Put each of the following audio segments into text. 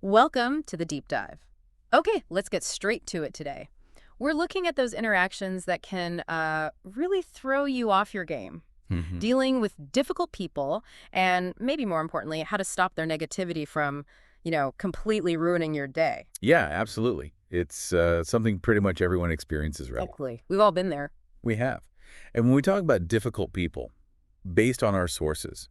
Welcome to the deep dive. Okay, let's get straight to it today. We're looking at those interactions that can really throw you off your game, hmm dealing with difficult people, and maybe more importantly, how to stop their negativity from, completely ruining your day. Yeah, absolutely. It's something pretty much everyone experiences, right? Exactly. We've all been there. We have. And when we talk about difficult people, based on our sources,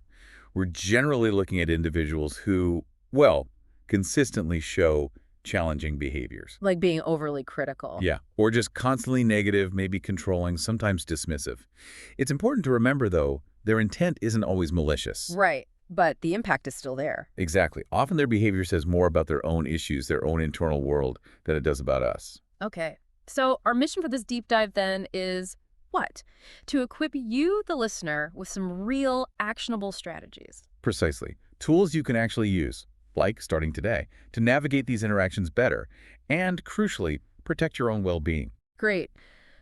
we're generally looking at individuals who, well, consistently show challenging behaviors. Like being overly critical. Yeah. Or just constantly negative, maybe controlling, sometimes dismissive. It's important to remember, though, their intent isn't always malicious. Right. But the impact is still there. Exactly. Often their behavior says more about their own issues, their own internal world, than it does about us. Okay. So our mission for this deep dive then is what? To equip you, the listener, with some real actionable strategies. Precisely. Tools you can actually use, like starting today, to navigate these interactions better and, crucially, protect your own well-being. Great.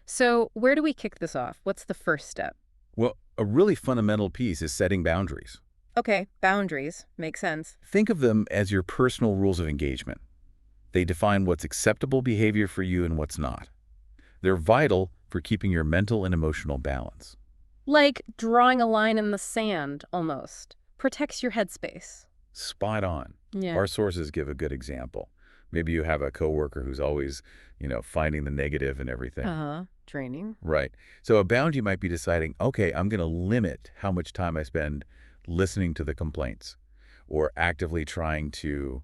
So where do we kick this off? What's the first step? Well, a really fundamental piece is setting boundaries. Okay, boundaries. Makes sense. Think of them as your personal rules of engagement. They define what's acceptable behavior for you and what's not. They're vital for keeping your mental and emotional balance. Like drawing a line in the sand, almost. Protects your headspace. Spot on. Yeah. Our sources give a good example. Maybe you have a coworker who's always, finding the negative and everything. Training. Right. So a boundary might be deciding, okay, I'm going to limit how much time I spend listening to the complaints or actively trying to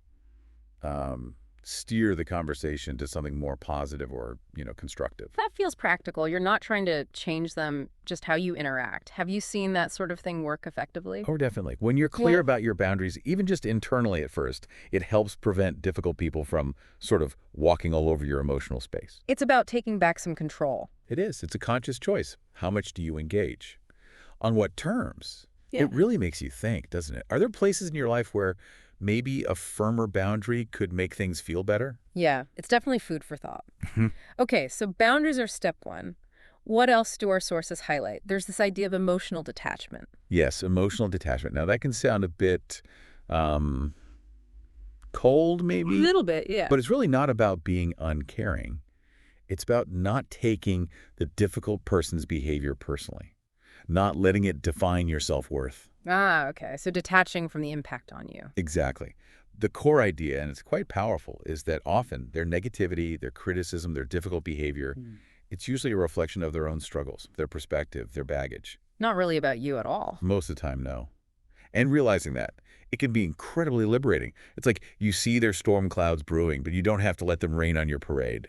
steer the conversation to something more positive or, constructive. That feels practical. You're not trying to change them, just how you interact. Have you seen that sort of thing work effectively? Oh, definitely. When you're clear Yeah. about your boundaries, even just internally at first, it helps prevent difficult people from sort of walking all over your emotional space. It's about taking back some control. It is. It's a conscious choice. How much do you engage? On what terms? Yeah. It really makes you think, doesn't it? Are there places in your life where maybe a firmer boundary could make things feel better? Yeah, it's definitely food for thought. Mhm. Okay, so boundaries are step one. What else do our sources highlight? There's this idea of emotional detachment. Yes, emotional detachment. Now, that can sound a bit um, cold, A maybe, little bit, yeah. but it's really not about being uncaring. It's about not taking the difficult person's behavior personally, not letting it define your self-worth. Okay. So detaching from the impact on you. Exactly. The core idea, and it's quite powerful, is that often their negativity, their criticism, their difficult behavior, it's usually a reflection of their own struggles, their perspective, their baggage. Not really about you at all. Most of the time, no. And realizing that, it can be incredibly liberating. It's like you see their storm clouds brewing, but you don't have to let them rain on your parade.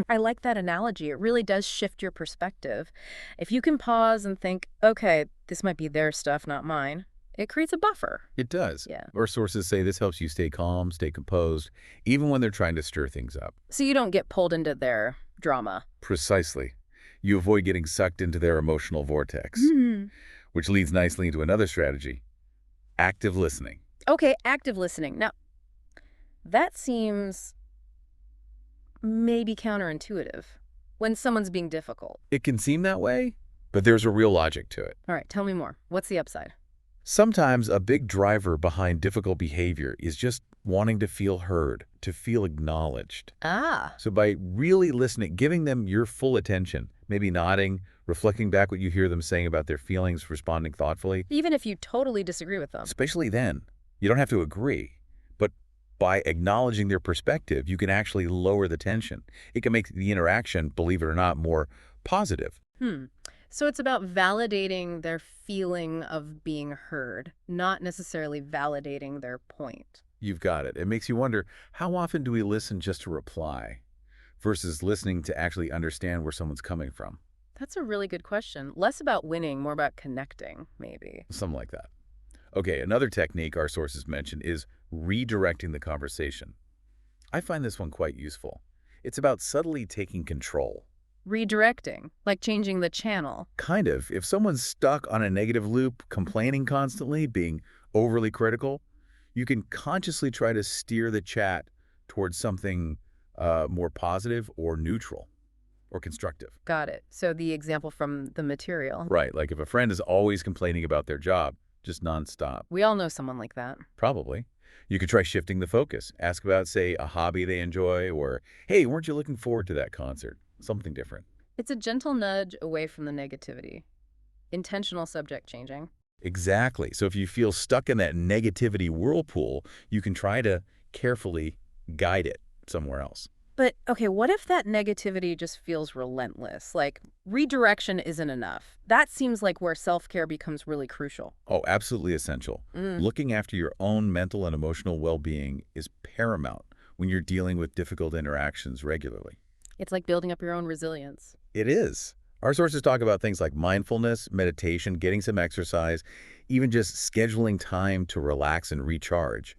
I like that analogy. It really does shift your perspective. If you can pause and think, okay, this might be their stuff, not mine, it creates a buffer. It does. Yeah. Our sources say this helps you stay calm, stay composed, even when they're trying to stir things up. So you don't get pulled into their drama. Precisely. You avoid getting sucked into their emotional vortex, which leads nicely into another strategy, active listening. Okay, active listening. Now, that seems maybe counterintuitive when someone's being difficult. It can seem that way, but there's a real logic to it. All right, tell me more. What's the upside? Sometimes a big driver behind difficult behavior is just wanting to feel heard, to feel acknowledged. Ah, So by really listening, giving them your full attention, maybe nodding, reflecting back what you hear them saying about their feelings, responding thoughtfully, even if you totally disagree with them. especially then, you don't have to agree. But by acknowledging their perspective, you can actually lower the tension. It can make the interaction, believe it or not, more positive. So it's about validating their feeling of being heard, not necessarily validating their point. You've got it. It makes you wonder, how often do we listen just to reply versus listening to actually understand where someone's coming from? That's a really good question. Less about winning, more about connecting, maybe. Something like that. Okay, another technique our sources mention is redirecting the conversation. I find this one quite useful. It's about subtly taking control. Redirecting, like changing the channel. Kind of. If someone's stuck on a negative loop, complaining constantly, being overly critical, you can consciously try to steer the chat towards something more positive or neutral or constructive. Got it. So the example from the material. Right, like if a friend is always complaining about their job, just nonstop, We all know someone like that. probably, You could try shifting the focus. Ask about, say, a hobby they enjoy, or, hey, weren't you looking forward to that concert? Something different. It's a gentle nudge away from the negativity. Intentional subject changing. Exactly. So if you feel stuck in that negativity whirlpool, you can try to carefully guide it somewhere else. But, okay, what if that negativity just feels relentless? Like, redirection isn't enough. That seems like where self-care becomes really crucial. Oh, absolutely essential. Mm. Looking after your own mental and emotional well-being is paramount when you're dealing with difficult interactions regularly. It's like building up your own resilience. It is. Our sources talk about things like mindfulness, meditation, getting some exercise, even just scheduling time to relax and recharge.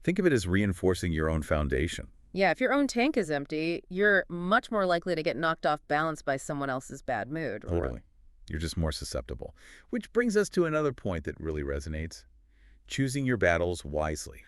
Think of it as reinforcing your own foundation. Yeah, if your own tank is empty, you're much more likely to get knocked off balance by someone else's bad mood. Totally. You're just more susceptible. Which brings us to another point that really resonates. Choosing your battles wisely.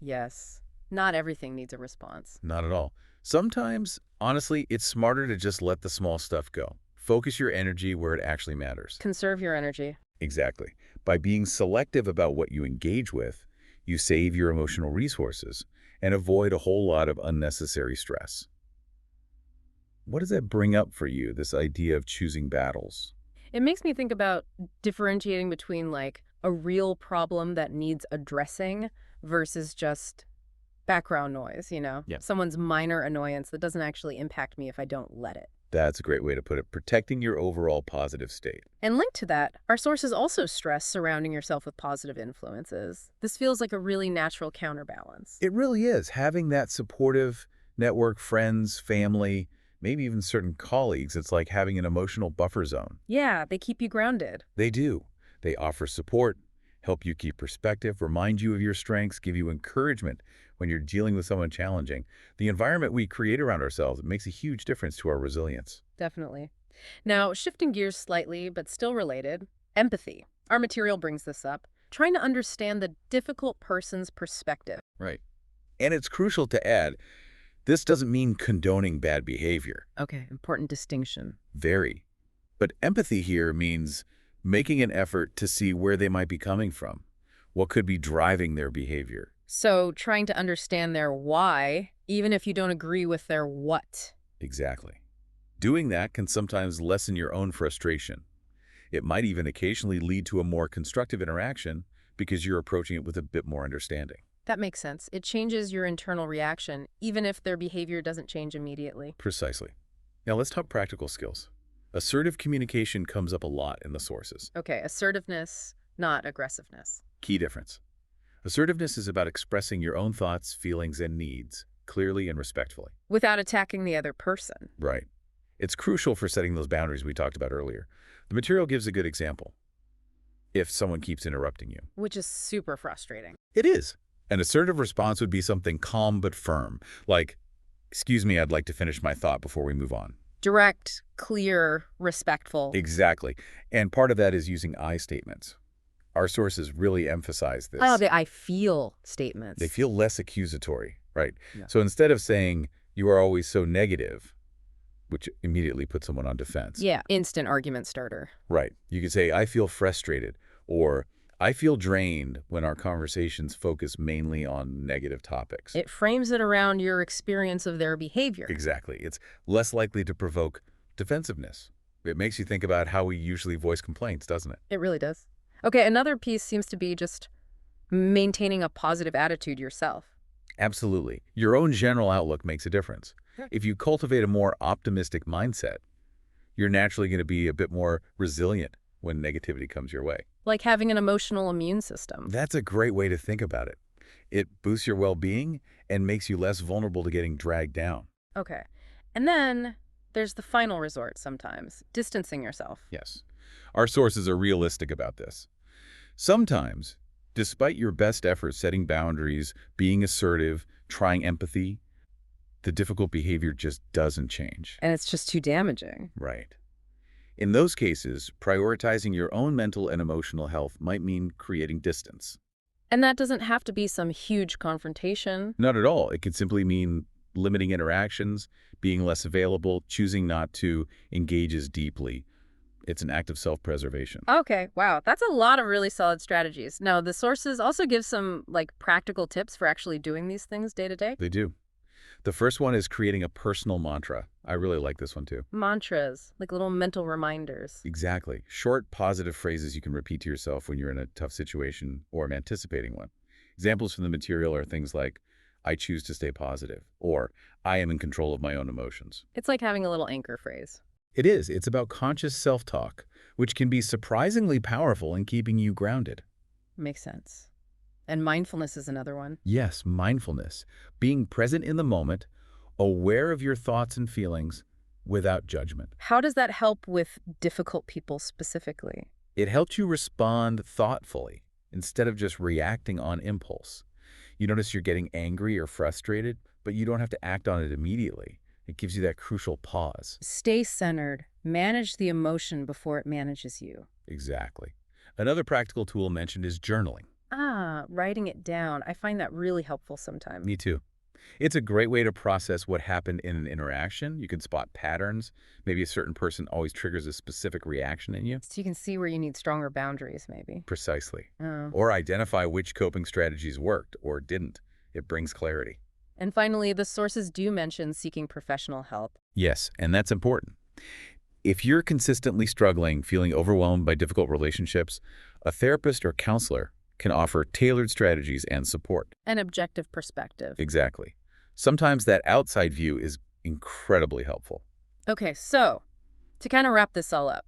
Yes. Not everything needs a response. Not at all. Sometimes, honestly, it's smarter to just let the small stuff go. Focus your energy where it actually matters. Conserve your energy. Exactly. By being selective about what you engage with, you save your emotional resources and avoid a whole lot of unnecessary stress. What does that bring up for you, this idea of choosing battles? It makes me think about differentiating between, like, a real problem that needs addressing versus just background noise, you know? Yeah. Someone's minor annoyance that doesn't actually impact me if I don't let it. That's a great way to put it, protecting your overall positive state. And linked to that, our sources also stress surrounding yourself with positive influences. This feels like a really natural counterbalance. It really is. Having that supportive network, friends, family, maybe even certain colleagues, it's like having an emotional buffer zone. Yeah, they keep you grounded. They do. They offer support, help you keep perspective, remind you of your strengths, give you encouragement when you're dealing with someone challenging. The environment we create around ourselves makes a huge difference to our resilience. Definitely. Now, shifting gears slightly, but still related, empathy. Our material brings this up. Trying to understand the difficult person's perspective. Right. And it's crucial to add, this doesn't mean condoning bad behavior. Okay, important distinction. Very. But empathy here means making an effort to see where they might be coming from, what could be driving their behavior. So, trying to understand their why, even if you don't agree with their what. Exactly. Doing that can sometimes lessen your own frustration. It might even occasionally lead to a more constructive interaction because you're approaching it with a bit more understanding. That makes sense. It changes your internal reaction, even if their behavior doesn't change immediately. Precisely. Now let's talk practical skills. Assertive communication comes up a lot in the sources. Okay, assertiveness, not aggressiveness. Key difference. Assertiveness is about expressing your own thoughts, feelings, and needs clearly and respectfully. Without attacking the other person. Right. It's crucial for setting those boundaries we talked about earlier. The material gives a good example. If someone keeps interrupting you. Which is super frustrating. It is. An assertive response would be something calm but firm, like, "Excuse me, I'd like to finish my thought before we move on." Direct, clear, respectful. Exactly. And part of that is using I statements. Our sources really emphasize this. Oh, the I feel statements. They feel less accusatory, right? Yeah. So instead of saying, "You are always so negative," which immediately puts someone on defense. Yeah, instant argument starter. Right. You could say, "I feel frustrated," or "I feel drained," when our conversations focus mainly on negative topics. It frames it around your experience of their behavior. Exactly. It's less likely to provoke defensiveness. It makes you think about how we usually voice complaints, doesn't it? It really does. Okay, another piece seems to be just maintaining a positive attitude yourself. Absolutely. Your own general outlook makes a difference. Sure. If you cultivate a more optimistic mindset, you're naturally going to be a bit more resilient when negativity comes your way. Like having an emotional immune system. That's a great way to think about it. It boosts your well-being and makes you less vulnerable to getting dragged down. Okay. And then there's the final resort sometimes, distancing yourself. Yes. Our sources are realistic about this. Sometimes, despite your best efforts setting boundaries, being assertive, trying empathy, the difficult behavior just doesn't change. And it's just too damaging. Right. In those cases, prioritizing your own mental and emotional health might mean creating distance. And that doesn't have to be some huge confrontation. Not at all. It could simply mean limiting interactions, being less available, choosing not to engage as deeply. It's an act of self-preservation. Okay, wow. That's a lot of really solid strategies. Now, the sources also give some, like, practical tips for actually doing these things day to day. They do. The first one is creating a personal mantra. I really like this one too. Mantras, like little mental reminders. Exactly. Short, positive phrases you can repeat to yourself when you're in a tough situation or anticipating one. Examples from the material are things like, I choose to stay positive, or I am in control of my own emotions. It's like having a little anchor phrase. It is. It's about conscious self-talk, which can be surprisingly powerful in keeping you grounded. Makes sense. And mindfulness is another one. Yes, mindfulness. Being present in the moment, aware of your thoughts and feelings without judgment. How does that help with difficult people specifically? It helps you respond thoughtfully instead of just reacting on impulse. You notice you're getting angry or frustrated, but you don't have to act on it immediately. It gives you that crucial pause. Stay centered. Manage the emotion before it manages you. Exactly. Another practical tool mentioned is journaling. Ah, writing it down. I find that really helpful sometimes. Me too. It's a great way to process what happened in an interaction. You can spot patterns. Maybe a certain person always triggers a specific reaction in you. So you can see where you need stronger boundaries, maybe. Precisely. Oh. Or identify which coping strategies worked or didn't. It brings clarity. And finally, the sources do mention seeking professional help. Yes, and that's important. If you're consistently struggling, feeling overwhelmed by difficult relationships, a therapist or counselor can offer tailored strategies and support. An objective perspective. Exactly. Sometimes that outside view is incredibly helpful. Okay, so to kind of wrap this all up,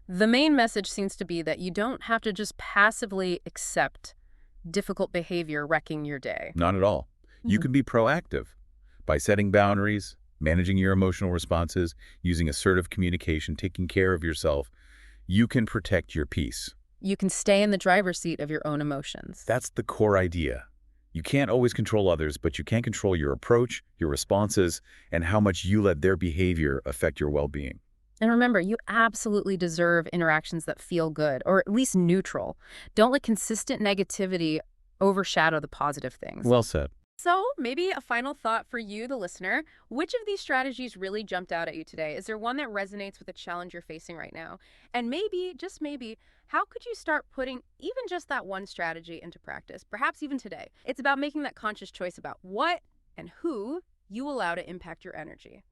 the main message seems to be that you don't have to just passively accept difficult behavior wrecking your day. Not at all. You can be proactive by setting boundaries, managing your emotional responses, using assertive communication, taking care of yourself. You can protect your peace. You can stay in the driver's seat of your own emotions. That's the core idea. You can't always control others, but you can control your approach, your responses, and how much you let their behavior affect your well-being. And remember, you absolutely deserve interactions that feel good, or at least neutral. Don't let consistent negativity overshadow the positive things. Well said. So maybe a final thought for you, the listener. Which of these strategies really jumped out at you today? Is there one that resonates with the challenge you're facing right now? And maybe, just maybe, how could you start putting even just that one strategy into practice, perhaps even today? It's about making that conscious choice about what and who you allow to impact your energy.